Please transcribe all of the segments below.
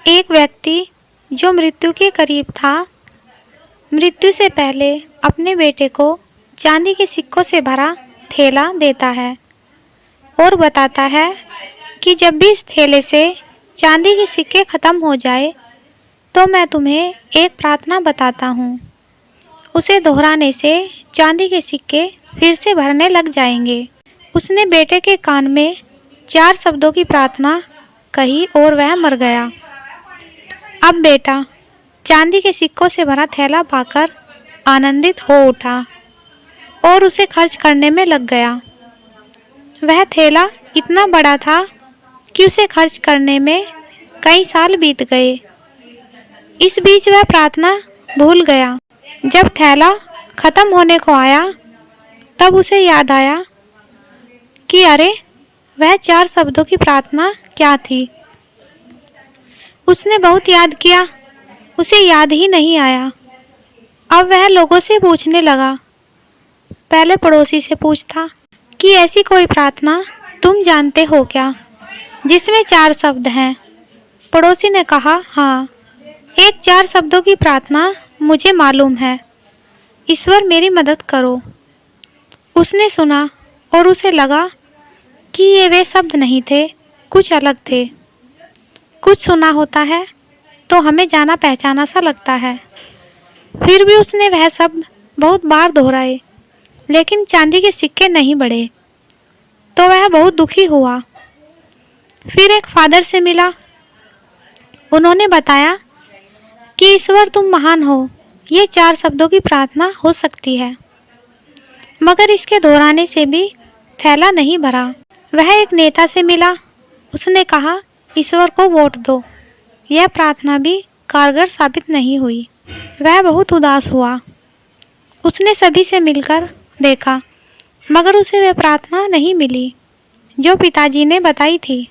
एक व्यक्ति जो मृत्यु के करीब था, मृत्यु से पहले अपने बेटे को चांदी के सिक्कों से भरा थैला देता है और बताता है कि जब भी इस थैले से चांदी के सिक्के खत्म हो जाए तो मैं तुम्हें एक प्रार्थना बताता हूँ। उसे दोहराने से चांदी के सिक्के फिर से भरने लग जाएंगे। उसने बेटे के कान में 4 शब्दों की प्रार्थना कही और वह मर गया। अब बेटा चांदी के सिक्कों से भरा थैला पाकर आनंदित हो उठा और उसे खर्च करने में लग गया। वह थैला इतना बड़ा था कि उसे खर्च करने में कई साल बीत गए। इस बीच वह प्रार्थना भूल गया। जब थैला खत्म होने को आया तब उसे याद आया कि अरे वह 4 शब्दों की प्रार्थना क्या थी। उसने बहुत याद किया, उसे याद ही नहीं आया। अब वह लोगों से पूछने लगा। पहले पड़ोसी से पूछता कि ऐसी कोई प्रार्थना तुम जानते हो क्या जिसमें 4 शब्द हैं। पड़ोसी ने कहा, हाँ, एक 4 शब्दों की प्रार्थना मुझे मालूम है। ईश्वर मेरी मदद करो। उसने सुना और उसे लगा कि ये वे शब्द नहीं थे, कुछ अलग थे। कुछ सुना होता है तो हमें जाना पहचाना सा लगता है। फिर भी उसने वह शब्द बहुत बार दोहराए, लेकिन चांदी के सिक्के नहीं बढ़े, तो वह बहुत दुखी हुआ। फिर एक फादर से मिला। उन्होंने बताया कि ईश्वर तुम महान हो, ये 4 शब्दों की प्रार्थना हो सकती है, मगर इसके दोहराने से भी थैला नहीं भरा। वह एक नेता से मिला। उसने कहा, ईश्वर को वोट दो। यह प्रार्थना भी कारगर साबित नहीं हुई। वह बहुत उदास हुआ। उसने सभी से मिलकर देखा, मगर उसे वह प्रार्थना नहीं मिली जो पिताजी ने बताई थी।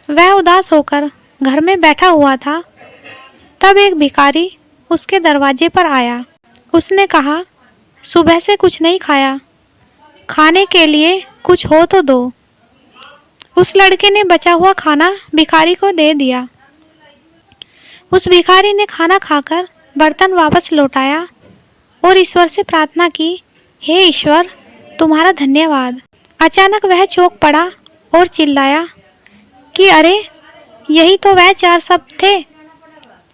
वह उदास होकर घर में बैठा हुआ था। तब एक भिखारी उसके दरवाजे पर आया। उसने कहा, सुबह से कुछ नहीं खाया, खाने के लिए कुछ हो तो दो। उस लड़के ने बचा हुआ खाना भिखारी को दे दिया। उस भिखारी ने खाना खाकर बर्तन वापस लौटाया और ईश्वर से प्रार्थना की, हे ईश्वर, तुम्हारा धन्यवाद। अचानक वह चौंक पड़ा और चिल्लाया कि अरे, यही तो वह 4 शब्द थे।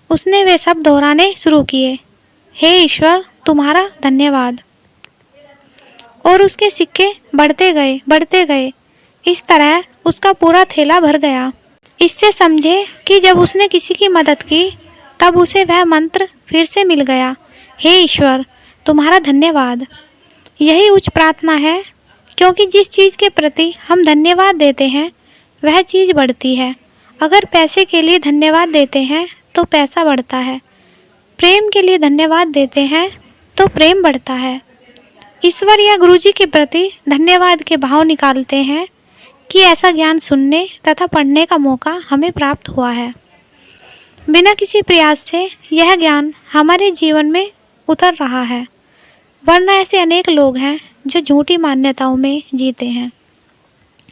उसने वे शब्द दोहराने शुरू किए, हे ईश्वर, तुम्हारा धन्यवाद। और उसके सिक्के बढ़ते गए। इस तरह उसका पूरा थैला भर गया। इससे समझे कि जब उसने किसी की मदद की तब उसे वह मंत्र फिर से मिल गया, हे ईश्वर, तुम्हारा धन्यवाद। यही उच्च प्रार्थना है, क्योंकि जिस चीज़ के प्रति हम धन्यवाद देते हैं वह चीज़ बढ़ती है। अगर पैसे के लिए धन्यवाद देते हैं तो पैसा बढ़ता है। प्रेम के लिए धन्यवाद देते हैं तो प्रेम बढ़ता है। ईश्वर या गुरुजी के प्रति धन्यवाद के भाव निकालते हैं कि ऐसा ज्ञान सुनने तथा पढ़ने का मौका हमें प्राप्त हुआ है। बिना किसी प्रयास से यह ज्ञान हमारे जीवन में उतर रहा है, वरना ऐसे अनेक लोग हैं जो झूठी मान्यताओं में जीते हैं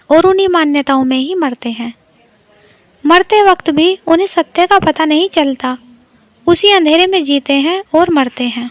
और उन्हीं मान्यताओं में ही मरते हैं। मरते वक्त भी उन्हें सत्य का पता नहीं चलता, उसी अंधेरे में जीते हैं और मरते हैं।